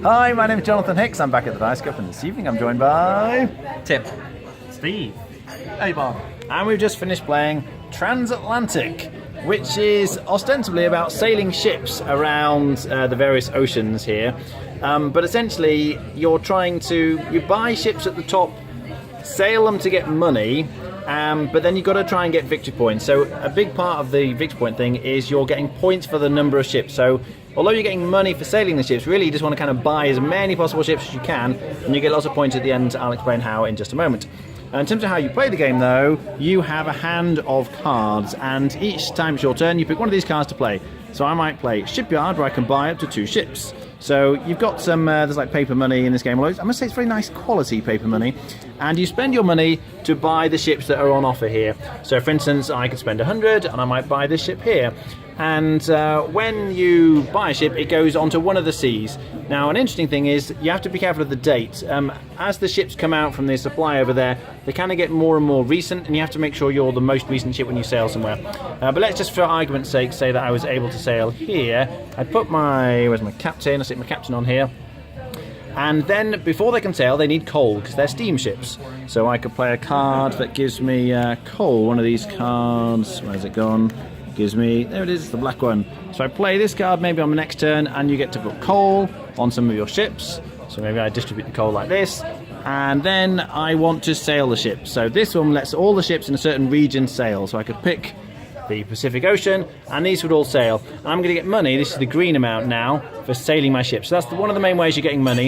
Hi, my name is Jonathan Hicks. I'm back at the Dice Cup, and this evening I'm joined by Tim. Steve. Hey, Bob. and we've just finished playing Transatlantic, which is ostensibly about sailing ships around the various oceans here. But essentially, you buy ships at the top, sail them to get money, but then you've got to try and get victory points. So a big part of the victory point thing is you're getting points for the number of ships. So although you're getting money for sailing the ships, really you just want to kind of buy as many possible ships as you can, and you get lots of points at the end. I'll explain how in just a moment. In terms of how you play the game, though, you have a hand of cards, and each time it's your turn, you pick one of these cards to play. So I might play Shipyard, where I can buy up to 2 ships. So you've got some, there's like paper money in this game. I must say it's very nice quality paper money. And you spend your money to buy the ships that are on offer here. So for instance, I could spend 100 and I might buy this ship here. And when you buy a ship, it goes onto one of the seas. Now, an interesting thing is you have to be careful of the date. As the ships come out from the supply over there, they kind of get more and more recent, and you have to make sure you're the most recent ship when you sail somewhere. But let's just, for argument's sake, say that I was able to sail here. I put where's my captain? I stick my captain on here. And then, before they can sail, they need coal, because they're steamships. So I could play a card that gives me coal. One of these cards, where's it gone? Gives me, there it is, the black one. So I play this card maybe on the next turn, and you get to put coal on some of your ships. So maybe I distribute the coal like this, and then I want to sail the ship. So this one lets all the ships in a certain region sail. So I could pick the Pacific Ocean, and these would all sail. And I'm going to get money, this is the green amount now, for sailing my ship. So that's one of the main ways you're getting money.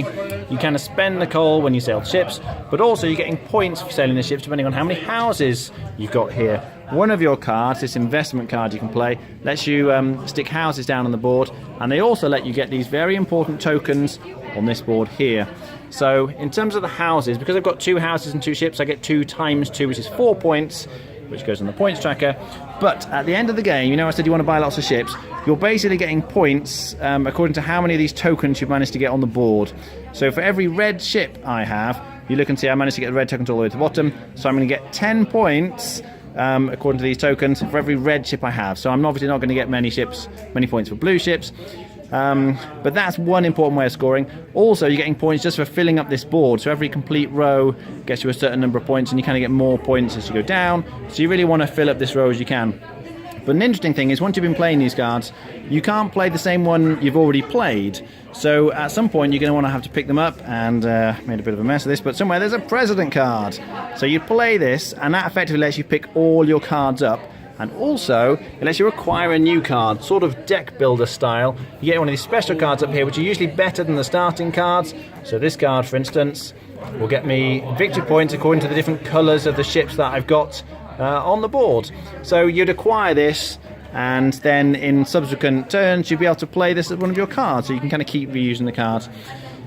You kind of spend the coal when you sail the ships, but also you're getting points for sailing the ships depending on how many houses you've got here. One of your cards, this investment card you can play, lets you stick houses down on the board, and they also let you get these very important tokens on this board here. So in terms of the houses, because I've got 2 houses and 2 ships, I get 2 times 2, which is 4 points, which goes on the points tracker. But at the end of the game, you know I said you want to buy lots of ships, you're basically getting points according to how many of these tokens you've managed to get on the board. So for every red ship I have, you look and see I managed to get the red tokens all the way to the bottom, so I'm going to get 10 points according to these tokens for every red ship I have. So I'm obviously not going to get many points for blue ships. But that's one important way of scoring. Also, you're getting points just for filling up this board. So every complete row gets you a certain number of points, and you kind of get more points as you go down. So you really want to fill up this row as you can. But an interesting thing is, once you've been playing these cards, you can't play the same one you've already played. So at some point, you're going to want to have to pick them up, and made a bit of a mess of this, but somewhere there's a president card. So you play this, and that effectively lets you pick all your cards up. And also, it lets you acquire a new card, sort of deck builder style. You get one of these special cards up here, which are usually better than the starting cards. So this card, for instance, will get me victory points according to the different colours of the ships that I've got on the board. So you'd acquire this, and then in subsequent turns, you'd be able to play this as one of your cards. So you can kind of keep reusing the cards.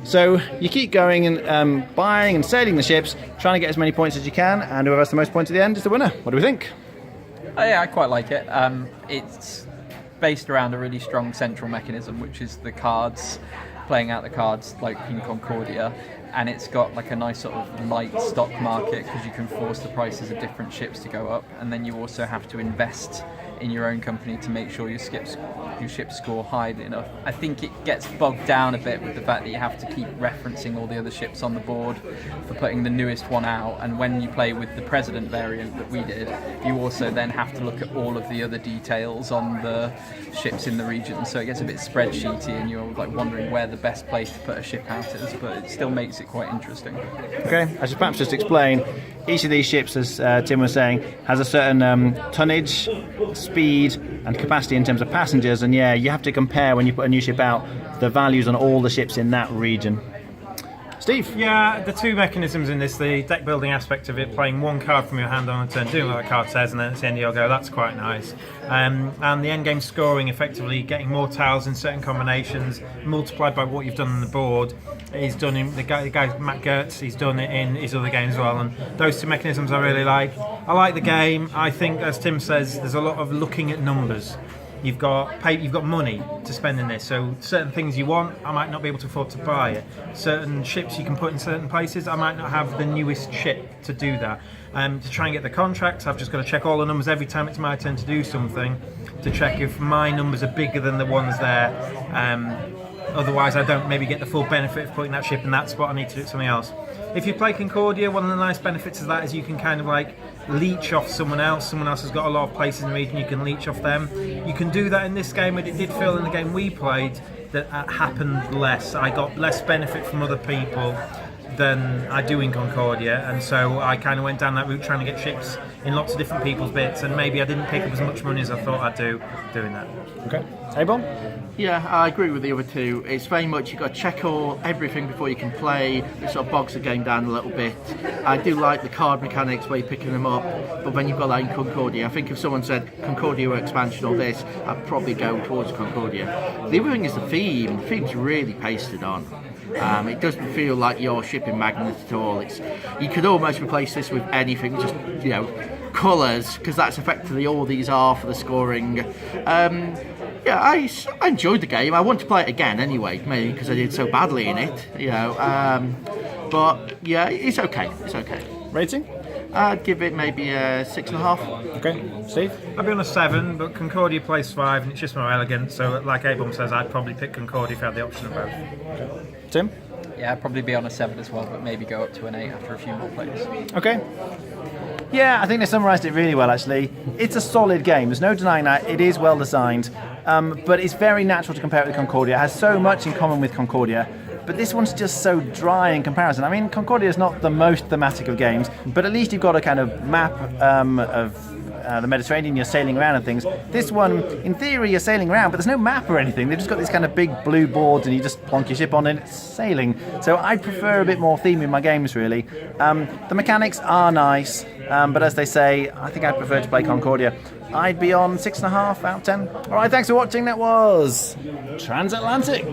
So you keep going and buying and sailing the ships, trying to get as many points as you can, and whoever has the most points at the end is the winner. What do we think? Oh, yeah, I quite like it. It's based around a really strong central mechanism, which is the cards, playing out the cards like in Concordia, and it's got like a nice sort of light stock market because you can force the prices of different ships to go up, and then you also have to invest in your own company to make sure your ships score high enough. I think it gets bogged down a bit with the fact that you have to keep referencing all the other ships on the board for putting the newest one out, and when you play with the President variant that we did, you also then have to look at all of the other details on the ships in the region, so it gets a bit spreadsheety and you're like wondering where the best place to put a ship out is, but it still makes it quite interesting. Okay, I should perhaps just explain, each of these ships, as Tim was saying, has a certain tonnage, speed and capacity in terms of passengers, and yeah, you have to compare when you put a new ship out the values on all the ships in that region. Steve? Yeah, the 2 mechanisms in this, the deck building aspect of it, playing 1 card from your hand on a turn, doing what the card says, and then at the end you'll go, that's quite nice. And the end game scoring, effectively getting more tiles in certain combinations, multiplied by what you've done on the board. He's done in the guy Matt Gerdts, he's done it in his other games as well, and those 2 mechanisms I really like. I like the game. I think, as Tim says, there's a lot of looking at numbers. You've got money to spend in this, so certain things you want, I might not be able to afford to buy it. Certain ships you can put in certain places, I might not have the newest ship to do that. To try and get the contracts, I've just got to check all the numbers every time it's my turn to do something, to check if my numbers are bigger than the ones there. otherwise I don't maybe get the full benefit of putting that ship in that spot. I need to do something else. If you play Concordia, one of the nice benefits of that is you can kind of like leech off someone else. Someone else has got a lot of places in the region, you can leech off them. You can do that in this game, but it did feel in the game we played that happened less. I got less benefit from other people than I do in Concordia, and so I kind of went down that route trying to get ships in lots of different people's bits, and maybe I didn't pick up as much money as I thought I'd do doing that. Okay. Abel? Yeah, I agree with the other two. It's very much you've got to check everything before you can play. It sort of bogs the game down a little bit. I do like the card mechanics where you're picking them up, but when you've got that in Concordia, I think if someone said Concordia or expansion or this, I'd probably go towards Concordia. The other thing is the theme. The theme's really pasted on. It doesn't feel like you're shipping magnets at all. You could almost replace this with anything, just colours, because that's effectively all these are for the scoring. I enjoyed the game. I want to play it again anyway, maybe because I did so badly in it. But yeah, it's okay. It's okay. Rating? I'd give it maybe a 6.5. Okay. Steve? I'd be on a 7, but Concordia plays 5, and it's just more elegant. So, like Abel says, I'd probably pick Concordia if I had the option of both. Tim? Yeah, I'd probably be on a 7 as well, but maybe go up to an 8 after a few more plays. Okay. Yeah, I think they summarised it really well, actually. It's a solid game. There's no denying that. It is well designed. But it's very natural to compare it with Concordia. It has so much in common with Concordia. But this one's just so dry in comparison. I mean, Concordia is not the most thematic of games, but at least you've got a kind of map of the Mediterranean, you're sailing around and things. This one, in theory, you're sailing around, but there's no map or anything. They've just got this kind of big blue board and you just plonk your ship on and it's sailing. So I prefer a bit more theme in my games, really. The mechanics are nice, but as they say, I think I'd prefer to play Concordia. I'd be on 6.5 out of 10. All right, thanks for watching. That was Transatlantic.